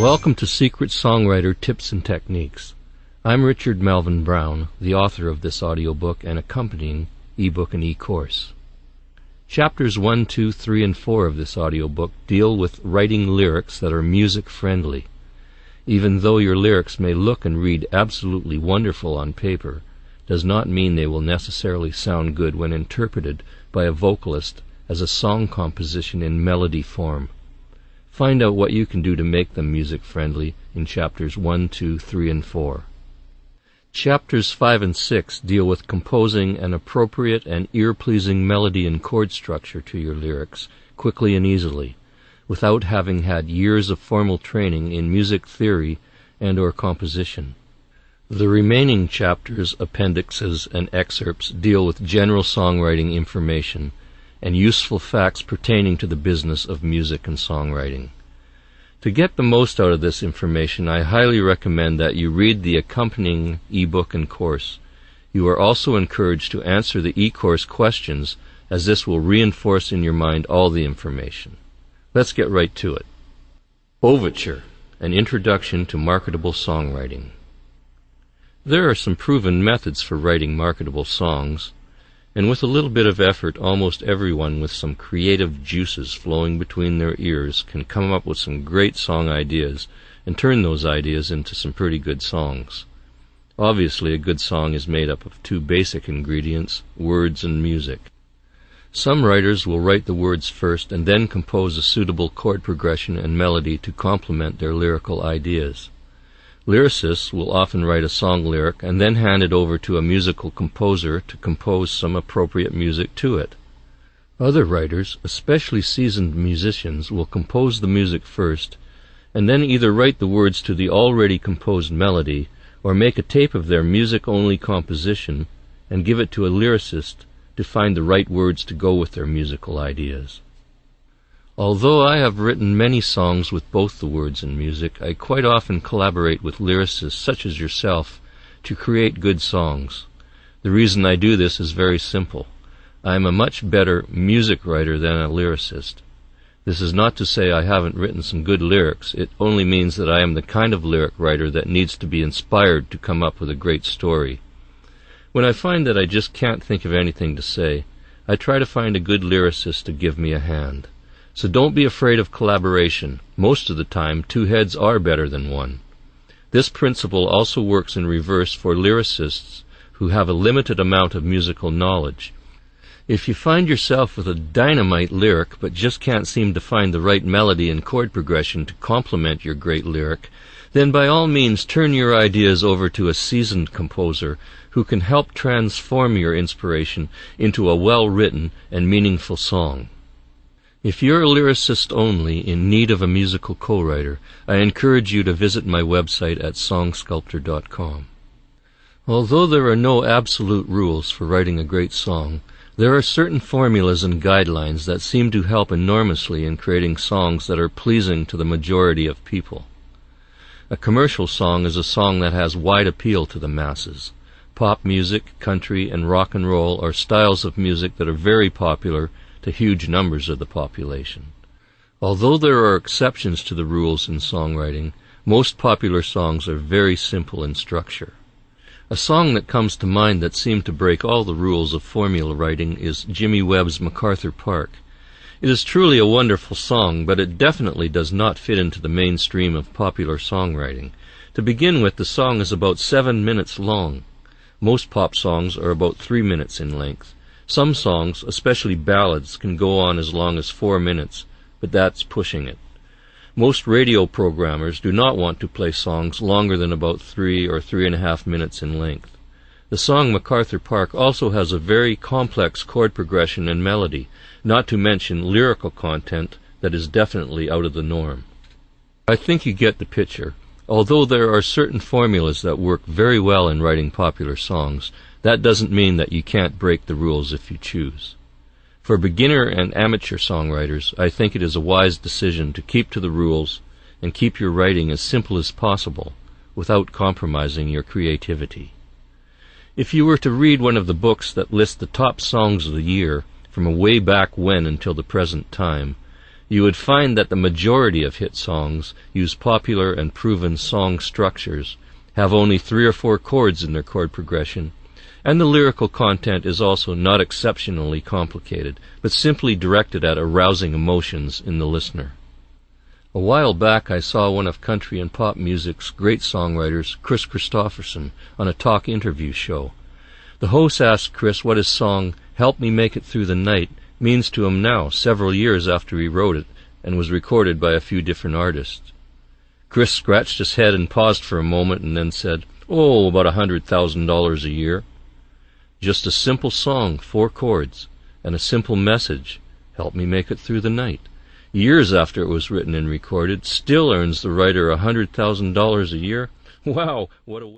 Welcome to Secret Songwriter Tips and Techniques. I'm Richard Melvin Brown, the author of this audiobook and accompanying ebook and e-course. Chapters 1, 2, 3, and 4 of this audiobook deal with writing lyrics that are music-friendly. Even though your lyrics may look and read absolutely wonderful on paper, does not mean they will necessarily sound good when interpreted by a vocalist as a song composition in melody form. Find out what you can do to make them music-friendly in Chapters 1, 2, 3, and 4. Chapters 5 and 6 deal with composing an appropriate and ear-pleasing melody and chord structure to your lyrics quickly and easily, without having had years of formal training in music theory and/or composition. The remaining chapters, appendixes, and excerpts deal with general songwriting information and useful facts pertaining to the business of music and songwriting. To get the most out of this information, I highly recommend that you read the accompanying ebook and course. You are also encouraged to answer the e-course questions, as this will reinforce in your mind all the information. Let's get right to it. Overture, an introduction to marketable songwriting. There are some proven methods for writing marketable songs, and with a little bit of effort, almost everyone with some creative juices flowing between their ears can come up with some great song ideas and turn those ideas into some pretty good songs. Obviously, a good song is made up of two basic ingredients, words and music. Some writers will write the words first and then compose a suitable chord progression and melody to complement their lyrical ideas. Lyricists will often write a song lyric and then hand it over to a musical composer to compose some appropriate music to it. Other writers, especially seasoned musicians, will compose the music first and then either write the words to the already composed melody or make a tape of their music-only composition and give it to a lyricist to find the right words to go with their musical ideas. Although I have written many songs with both the words and music, I quite often collaborate with lyricists such as yourself to create good songs. The reason I do this is very simple. I am a much better music writer than a lyricist. This is not to say I haven't written some good lyrics. It only means that I am the kind of lyric writer that needs to be inspired to come up with a great story. When I find that I just can't think of anything to say, I try to find a good lyricist to give me a hand. So don't be afraid of collaboration. Most of the time, two heads are better than one. This principle also works in reverse for lyricists who have a limited amount of musical knowledge. If you find yourself with a dynamite lyric but just can't seem to find the right melody and chord progression to complement your great lyric, then by all means turn your ideas over to a seasoned composer who can help transform your inspiration into a well-written and meaningful song. If you're a lyricist only in need of a musical co-writer, I encourage you to visit my website at Songsculptor.com. Although there are no absolute rules for writing a great song, there are certain formulas and guidelines that seem to help enormously in creating songs that are pleasing to the majority of people. A commercial song is a song that has wide appeal to the masses. Pop music, country, and rock and roll are styles of music that are very popular to huge numbers of the population. Although there are exceptions to the rules in songwriting, most popular songs are very simple in structure. A song that comes to mind that seemed to break all the rules of formula writing is Jimmy Webb's MacArthur Park. It is truly a wonderful song, but it definitely does not fit into the mainstream of popular songwriting. To begin with, the song is about 7 minutes long. Most pop songs are about 3 minutes in length. Some songs, especially ballads, can go on as long as 4 minutes, but that's pushing it. Most radio programmers do not want to play songs longer than about 3 or 3.5 minutes in length. The song MacArthur Park also has a very complex chord progression and melody, not to mention lyrical content that is definitely out of the norm. I think you get the picture. Although there are certain formulas that work very well in writing popular songs, that doesn't mean that you can't break the rules if you choose. For beginner and amateur songwriters, I think it is a wise decision to keep to the rules and keep your writing as simple as possible without compromising your creativity. If you were to read one of the books that list the top songs of the year from a way back when until the present time, you would find that the majority of hit songs use popular and proven song structures, have only 3 or 4 chords in their chord progression, and the lyrical content is also not exceptionally complicated, but simply directed at arousing emotions in the listener. A while back I saw one of country and pop music's great songwriters, Chris Christopherson, on a talk interview show. The host asked Chris what his song, "Help Me Make It Through the Night," means to him now, several years after he wrote it, and was recorded by a few different artists. Chris scratched his head and paused for a moment and then said, "Oh, about $100,000 a year." Just a simple song, 4 chords, and a simple message, "Help me make it through the night," years after it was written and recorded, still earns the writer $100,000 a year. Wow, what a...